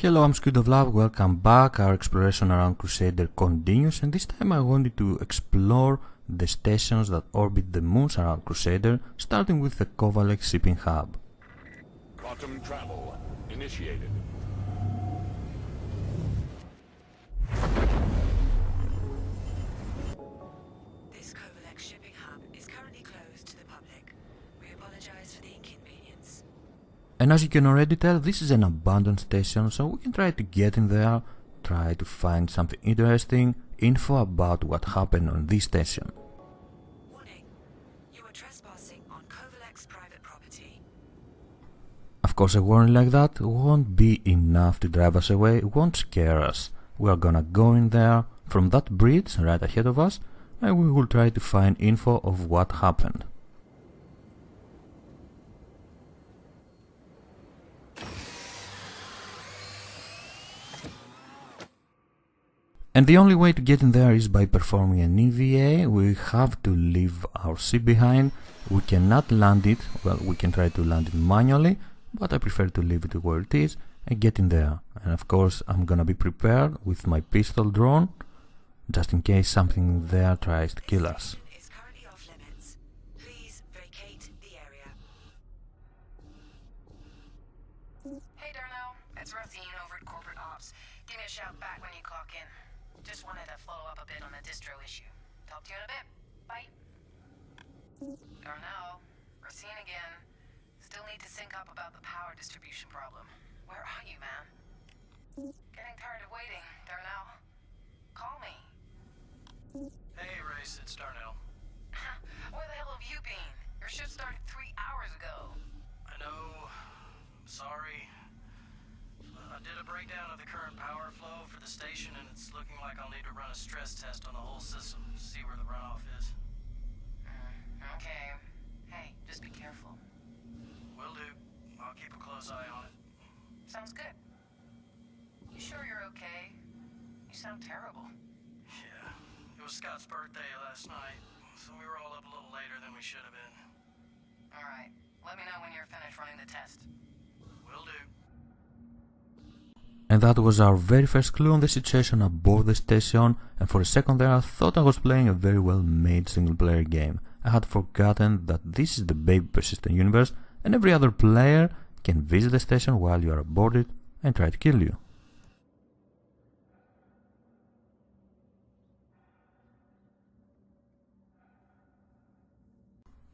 Hello, I'm SquidofLove, welcome back. Our exploration around Crusader continues, and this time I wanted to explore the stations that orbit the moons around Crusader, starting with the Covalex shipping hub. Quantum travel initiated. This Covalex shipping hub is currently closed to the public. We apologize for the inconvenience. And as you can already tell, this is an abandoned station, so we can try to get in there, try to find something interesting, info about what happened on this station. Warning, you are trespassing on Covalex private property. Of course, a warning like that won't be enough to drive us away, won't scare us. We are gonna go in there from that bridge right ahead of us, and we will try to find info of what happened. And the only way to get in there is by performing an EVA. We have to leave our ship behind. We cannot land it, well, we can try to land it manually, but I prefer to leave it where it is and get in there. And of course I'm gonna be prepared with my pistol drawn, just in case something there tries to kill us. Is currently off limits. Please vacate the area. Hey Darnell, it's Racine over at Corporate Ops. Give me a shout back when you clock in. Just wanted to follow up a bit on the distro issue. Talk to you in a bit. Bye. Darnell, Racine again. Still need to sync up about the power distribution problem. Where are you, man? Getting tired of waiting, Darnell. Call me. Hey, Race, it's Darnell. Where the hell have you been? Your shift started 3 hours ago. I know. Sorry. I did a breakdown of the current power flow for the station, and it's looking like I'll need to run a stress test on the whole system to see where the runoff is. Okay. Hey, just be careful. Will do. I'll keep a close eye on it. Sounds good. You sure you're okay? You sound terrible. Yeah. It was Scott's birthday last night, so we were all up a little later than we should have been. Alright. Let me know when you're finished running the test. Will do. And that was our very first clue on the situation aboard the station, and for a second there I thought I was playing a very well made single player game. I had forgotten that this is the baby persistent universe, and every other player can visit the station while you are aboard it and try to kill you.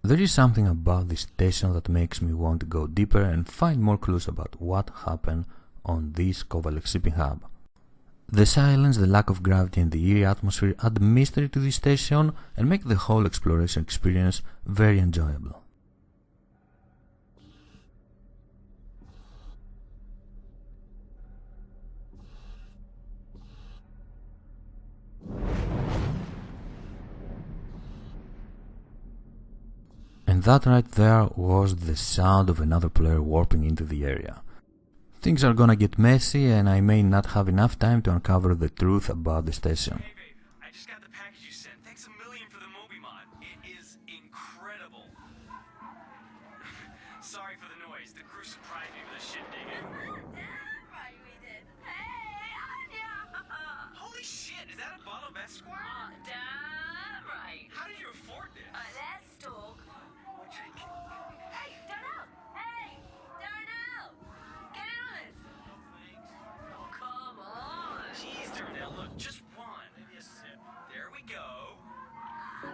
There is something about this station that makes me want to go deeper and find more clues about what happened on this Covalex shipping hub. The silence, the lack of gravity and the eerie atmosphere add mystery to this station and make the whole exploration experience very enjoyable. And that right there was the sound of another player warping into the area. Things are gonna get messy and I may not have enough time to uncover the truth about the station. Hey babe, I just got the package you sent. Thanks a million for the Moby mod. It is incredible. Sorry for the noise. The crew surprised me with a shit digging. Right, we did. Hey, Anya! Holy shit, is that a bottle of Esquire? Damn right. How did you afford this? Let's talk. Hey, Darnell! Hey, Darnell! Get in on this. Oh, come on. Jeez, Darnell, look, just one. Maybe a sip. There we go.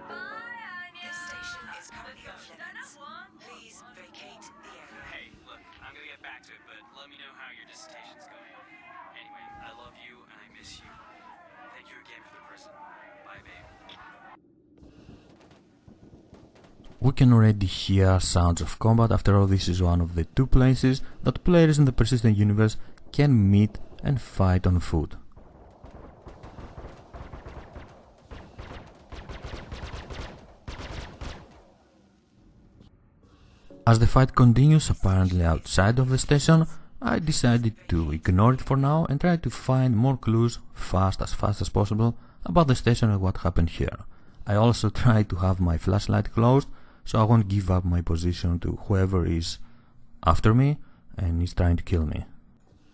Bye, Anya. This station is currently off limits. Darnell, one. Please vacate the area. Hey, look, I'm gonna get back to it, but let me know how your dissertation's going. Anyway, I love you and I miss you. Thank you again for the present. Bye, babe. We can already hear sounds of combat. After all, this is one of the two places that players in the persistent universe can meet and fight on foot. As the fight continues, apparently outside of the station, I decided to ignore it for now and try to find more clues as fast as possible about the station and what happened here. I also try to have my flashlight closed, so I won't give up my position to whoever is after me and is trying to kill me.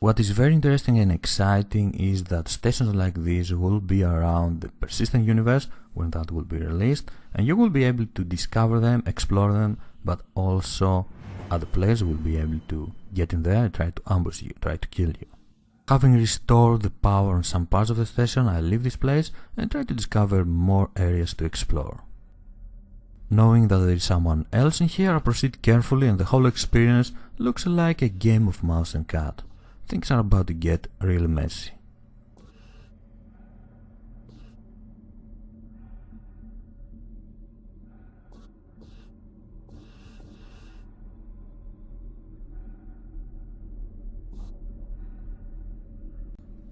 What is very interesting and exciting is that stations like this will be around the persistent universe when that will be released, and you will be able to discover them, explore them, but also other players will be able to get in there and try to ambush you, try to kill you. Having restored the power on some parts of the station, I leave this place and try to discover more areas to explore. Knowing that there is someone else in here, I proceed carefully and the whole experience looks like a game of mouse and cat. Things are about to get really messy.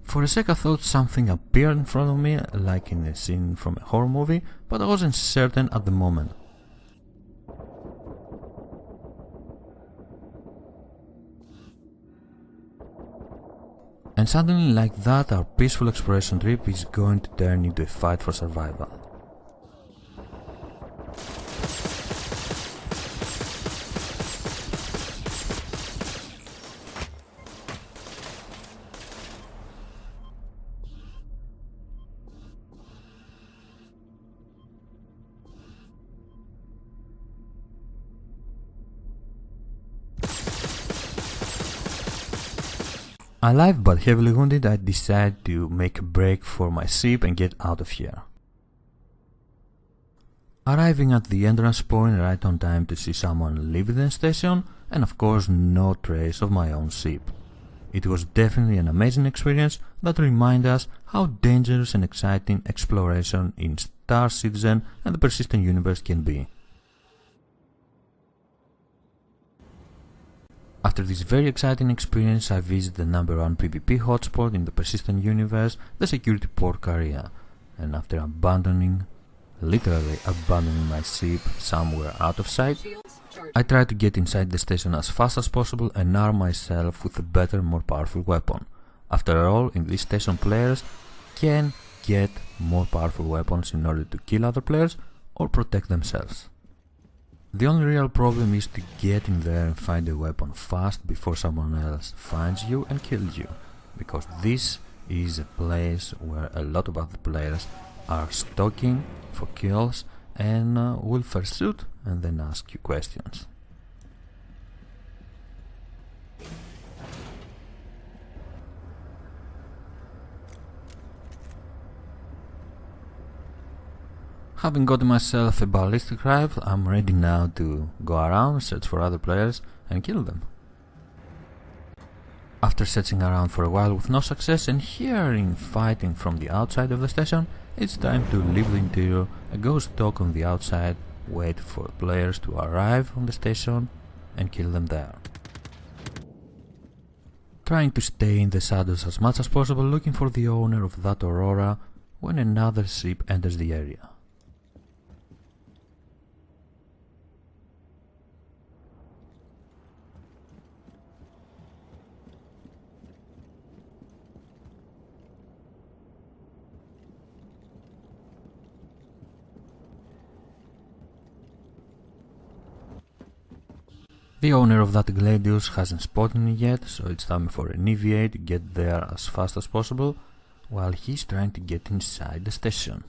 For a sec I thought something appeared in front of me, like in a scene from a horror movie, but I wasn't certain at the moment. And suddenly, like that, our peaceful exploration trip is going to turn into a fight for survival. Alive but heavily wounded, I decide to make a break for my ship and get out of here. Arriving at the entrance point right on time to see someone leave the station, and of course no trace of my own ship. It was definitely an amazing experience that reminded us how dangerous and exciting exploration in Star Citizen and the persistent universe can be. After this very exciting experience, I visit the #1 PvP hotspot in the persistent universe, the security port Kareah, and after literally abandoning my ship somewhere out of sight, I try to get inside the station as fast as possible and arm myself with a better, more powerful weapon. After all, in this station players can get more powerful weapons in order to kill other players or protect themselves. The only real problem is to get in there and find a weapon fast before someone else finds you and kills you, because this is a place where a lot of other players are stalking for kills and will first shoot and then ask you questions. Having got myself a ballistic rifle, I'm ready now to go around, search for other players and kill them. After searching around for a while with no success and hearing fighting from the outside of the station, it's time to leave the interior and go stalk on the outside, wait for players to arrive on the station and kill them there. Trying to stay in the shadows as much as possible, looking for the owner of that Aurora when another ship enters the area. The owner of that Gladius hasn't spotted me yet, so it's time for an EVA to get there as fast as possible, while he's trying to get inside the station.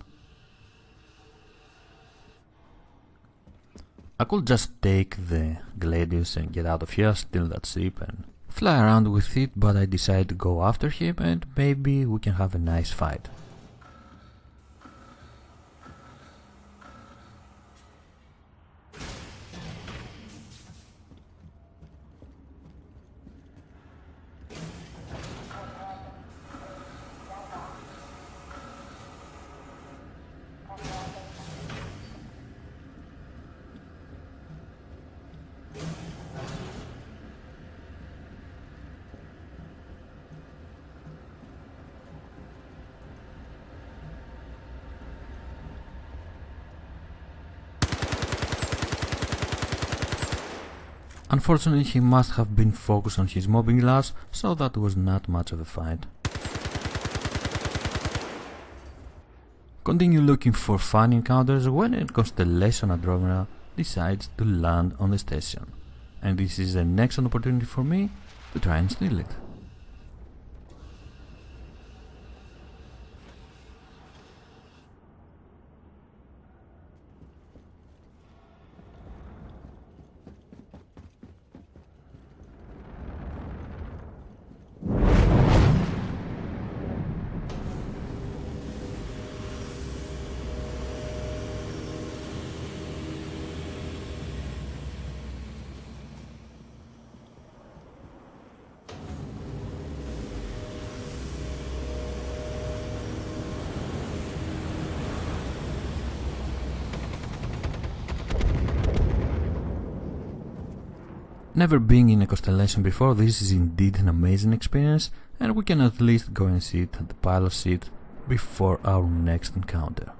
I could just take the Gladius and get out of here, steal that ship and fly around with it, but I decided to go after him and maybe we can have a nice fight. Unfortunately, he must have been focused on his mobbing glass, so that was not much of a fight. Continue looking for fun encounters when a Constellation Andromeda decides to land on the station, and this is an excellent opportunity for me to try and steal it. Never being in a Constellation before, this is indeed an amazing experience, and we can at least go and sit at the pilot seat before our next encounter.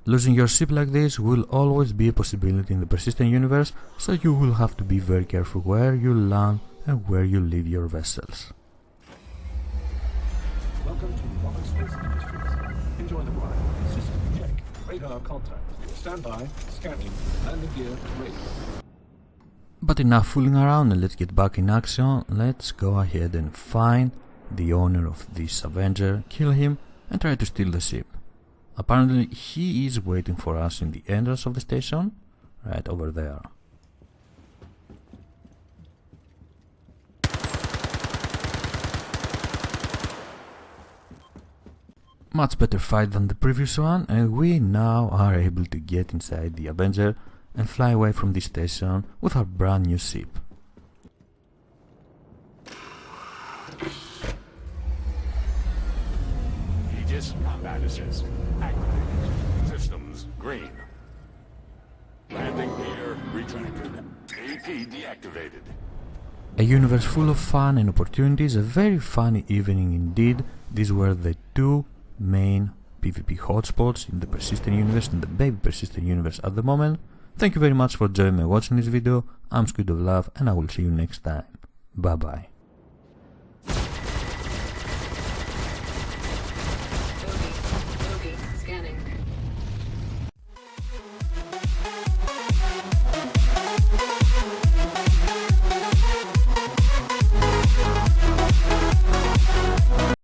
Losing your ship like this will always be a possibility in the persistent universe, so you will have to be very careful where you land and where you leave your vessels. Welcome to Covalex Space Industries. Enjoy the ride. System check. Radar contact. Stand by. Scanning. Landing gear ready. But enough fooling around and let's get back in action. Let's go ahead and find the owner of this Avenger, kill him and try to steal the ship. Apparently he is waiting for us in the entrance of the station, right over there. Much better fight than the previous one, and we now are able to get inside the Avenger and fly away from this station with our brand new ship. Aegis combat assist activated. Systems green. Landing gear retracted. AP deactivated. A universe full of fun and opportunities, a very funny evening indeed. These were the two main PvP hotspots in the persistent universe, in the baby persistent universe at the moment. Thank you very much for joining me watching this video. I'm SquidofLove and I will see you next time. Bye bye.